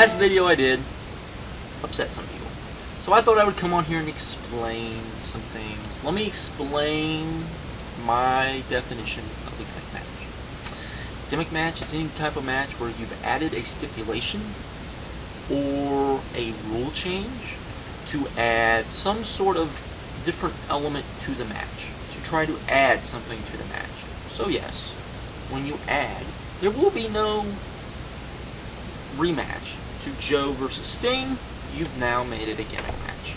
last video I did upset some people. So I thought I would come on here and explain some things. Let me explain my definition of a gimmick match. Gimmick match is any type of match where you've added a stipulation or a rule change to add some sort of different element to the match, to try to add something to the match. So yes, when you add, there will be no rematch to Joe versus Sting. You've now made it a gimmick match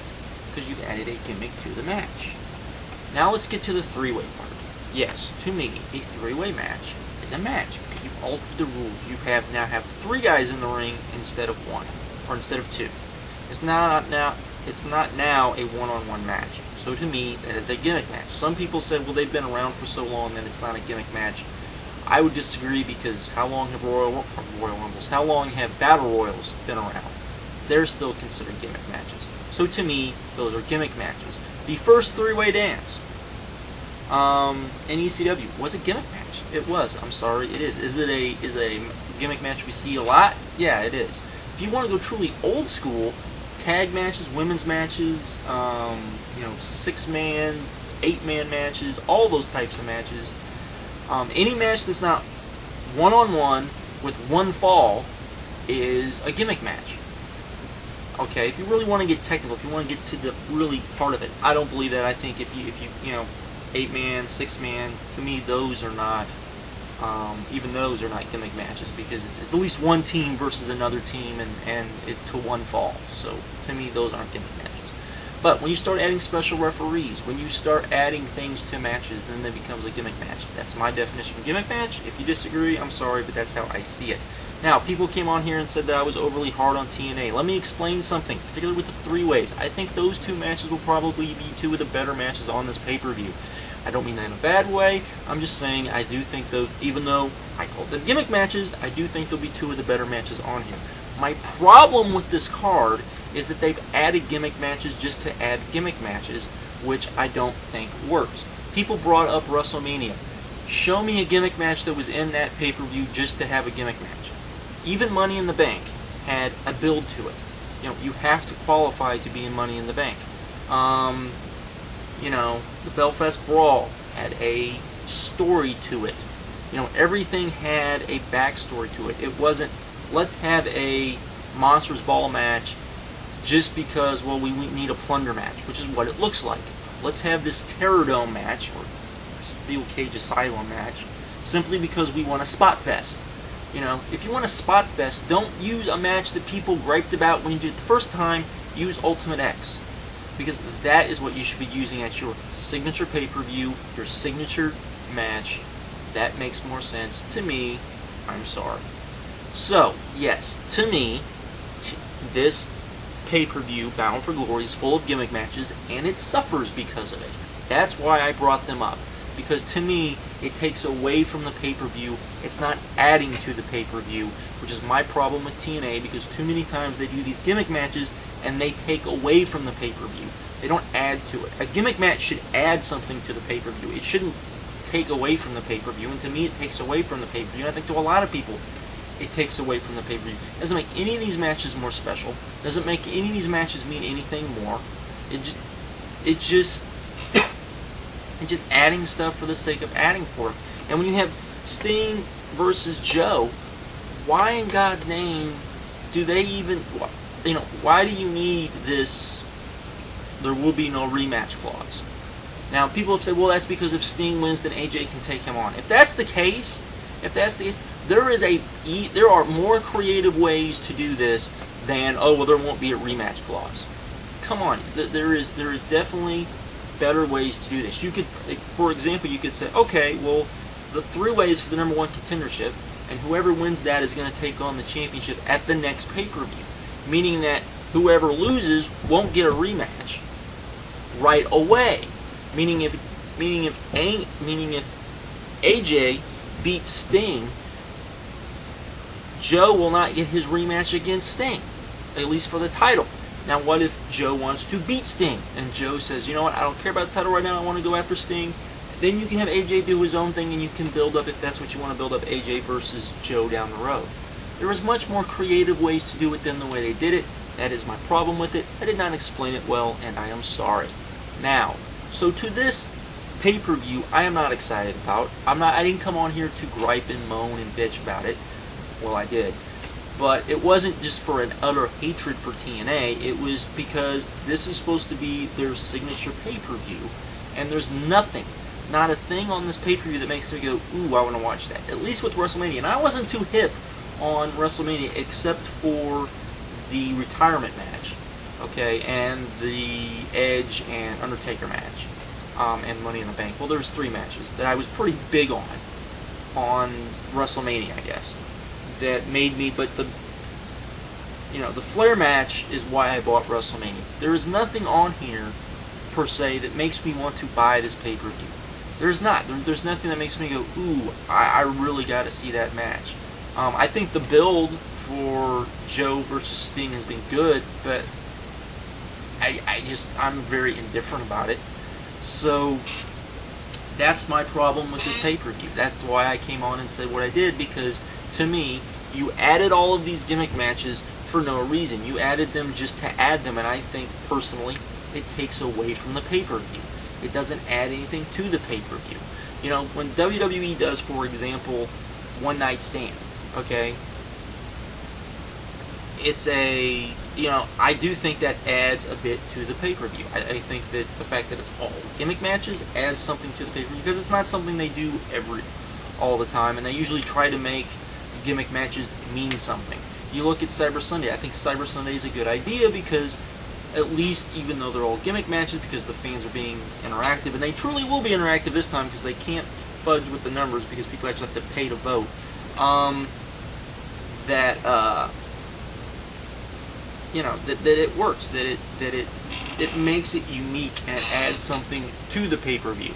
because you've added a gimmick to the match. Now let's get to the three-way part. Yes, to me, a three-way match is a match because you've altered the rules. You now have 3 guys in the ring instead of 1, or instead of 2. It's not now a one-on-one match. So to me, that is a gimmick match. Some people said, well, they've been around for so long that it's not a gimmick match. I would disagree because how long have Royal Rumbles, how long have Battle Royals been around? They're still considered gimmick matches. So to me, those are gimmick matches. The first three-way dance in ECW was a gimmick match. It was. I'm sorry, it is. Is a gimmick match we see a lot? Yeah, it is. If you want to go truly old school, tag matches, women's matches, 6-man, 8-man matches, all those types of matches. Any match that's not one-on-one with one fall is a gimmick match. Okay, if you really want to get technical, if you want to get to the really part of it, I don't believe that. I think if you 8-man, 6-man, to me those are not, even those are not gimmick matches because it's at least one team versus another team and it to one fall. So to me those aren't gimmick matches. But when you start adding special referees, when you start adding things to matches, then it becomes a gimmick match. That's my definition of gimmick match. If you disagree, I'm sorry, but that's how I see it. Now, people came on here and said that I was overly hard on TNA. Let me explain something, particularly with the three-ways. I think those 2 matches will probably be 2 of the better matches on this pay-per-view. I don't mean that in a bad way. I'm just saying I do think, though, even though I call them gimmick matches, I do think there'll be 2 of the better matches on here. My problem with this card is that they've added gimmick matches just to add gimmick matches, which I don't think works. People brought up WrestleMania. Show me a gimmick match that was in that pay-per-view just to have a gimmick match. Even Money in the Bank had a build to it. You have to qualify to be in Money in the Bank. The Belfast Brawl had a story to it. Everything had a backstory to it. It wasn't, let's have a Monsters Ball match just because, well, we need a plunder match, which is what it looks like. Let's have this Terror Dome match, or Steel Cage Asylum match, simply because we want a spot fest. If you want a spot fest, don't use a match that people griped about when you did it the first time. Use Ultimate X. Because that is what you should be using at your signature pay-per-view, your signature match. That makes more sense to me. I'm sorry. So, yes, to me, this pay-per-view, Bound for Glory, is full of gimmick matches, and it suffers because of it. That's why I brought them up. Because to me, it takes away from the pay-per-view. It's not adding to the pay-per-view, which is my problem with TNA, because too many times they do these gimmick matches, and they take away from the pay-per-view. They don't add to it. A gimmick match should add something to the pay-per-view. It shouldn't take away from the pay-per-view, and to me, it takes away from the pay-per-view. And I think to a lot of people, it takes away from the pay-per-view. Doesn't make any of these matches more special. Doesn't make any of these matches mean anything more. It's just adding stuff for the sake of adding for it. And when you have Sting versus Joe, why in God's name do they even, why do you need this, there will be no rematch clause? Now, people have said, well, that's because if Sting wins, then AJ can take him on. If that's the case, there are more creative ways to do this than, oh, well, there won't be a rematch clause. Come on, there is definitely better ways to do this. You could, for example, you could say, okay, well, the 3-ways for the #1 contendership, and whoever wins that is going to take on the championship at the next pay-per-view, meaning that whoever loses won't get a rematch right away. Meaning if AJ beats Sting, Joe will not get his rematch against Sting, at least for the title. Now, what if Joe wants to beat Sting, and Joe says, you know what, I don't care about the title right now, I want to go after Sting? Then you can have AJ do his own thing, and you can build up, if that's what you want to build up, AJ versus Joe down the road. There was much more creative ways to do it than the way they did it. That is my problem with it. I did not explain it well, and I am sorry. Now, so to this pay-per-view, I am not excited about. I didn't come on here to gripe and moan and bitch about it. Well, I did. But it wasn't just for an utter hatred for TNA. It was because this is supposed to be their signature pay-per-view, and there's nothing, not a thing on this pay-per-view that makes me go, ooh, I want to watch that. At least with WrestleMania. And I wasn't too hip on WrestleMania except for the retirement match, okay, and the Edge and Undertaker match, and Money in the Bank. Well, there was 3 matches that I was pretty big on WrestleMania, I guess, that made me. But the Flair match is why I bought WrestleMania. There is nothing on here per se that makes me want to buy this pay-per-view. There's not. There's nothing that makes me go, ooh, I really got to see that match. I think the build for Joe versus Sting has been good, but I'm very indifferent about it. So that's my problem with this pay-per-view. That's why I came on and said what I did, because to me, you added all of these gimmick matches for no reason. You added them just to add them, and I think personally it takes away from the pay-per-view. It doesn't add anything to the pay-per-view. You know, when WWE does, for example, One Night Stand, okay, it's a, I do think that adds a bit to the pay-per-view. I think that the fact that it's all gimmick matches adds something to the pay-per-view, because it's not something they do all the time, and they usually try to make gimmick matches mean something. You look at Cyber Sunday. I think Cyber Sunday is a good idea, because at least, even though they're all gimmick matches, because the fans are being interactive, and they truly will be interactive this time, because they can't fudge with the numbers, because people actually have to pay to vote, that it works, that it makes it unique and adds something to the pay-per-view.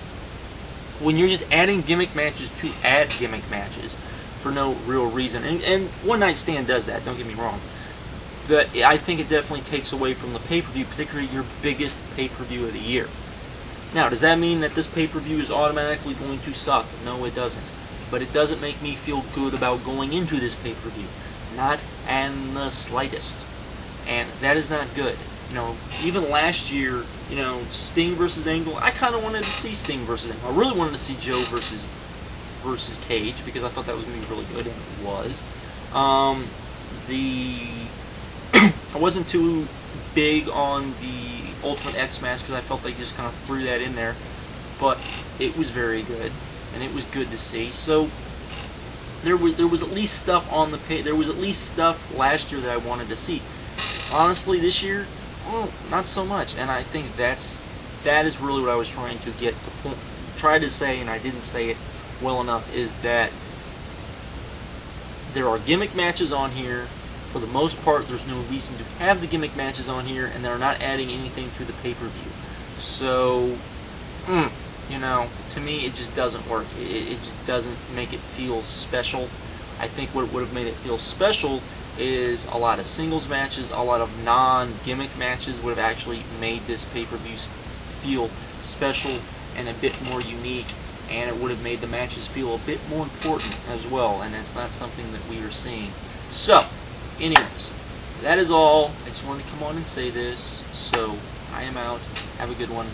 When you're just adding gimmick matches to add gimmick matches for no real reason, and One Night Stand does that, don't get me wrong, but I think it definitely takes away from the pay-per-view, particularly your biggest pay-per-view of the year. Now, does that mean that this pay-per-view is automatically going to suck? No, it doesn't. But it doesn't make me feel good about going into this pay-per-view. Not in the slightest. And that is not good. Even last year, Sting versus Angle, I kind of wanted to see Sting versus Angle. I really wanted to see Joe versus Cage, because I thought that was going to be really good, and it was. I wasn't too big on the Ultimate X match, because I felt they just kind of threw that in there, but it was very good, and it was good to see. So there was at least stuff on the page. There was at least stuff last year that I wanted to see. Honestly, this year, not so much, and I think that is really what I was trying to get to try to say, and I didn't say it well enough, is that there are gimmick matches on here. For the most part, there's no reason to have the gimmick matches on here, and they're not adding anything to the pay-per-view. So, to me, it just doesn't work. It just doesn't make it feel special. I think what would have made it feel special is a lot of singles matches, a lot of non-gimmick matches would have actually made this pay-per-view feel special and a bit more unique, and it would have made the matches feel a bit more important as well, and it's not something that we are seeing. So, anyways, that is all. I just wanted to come on and say this, so I am out. Have a good one.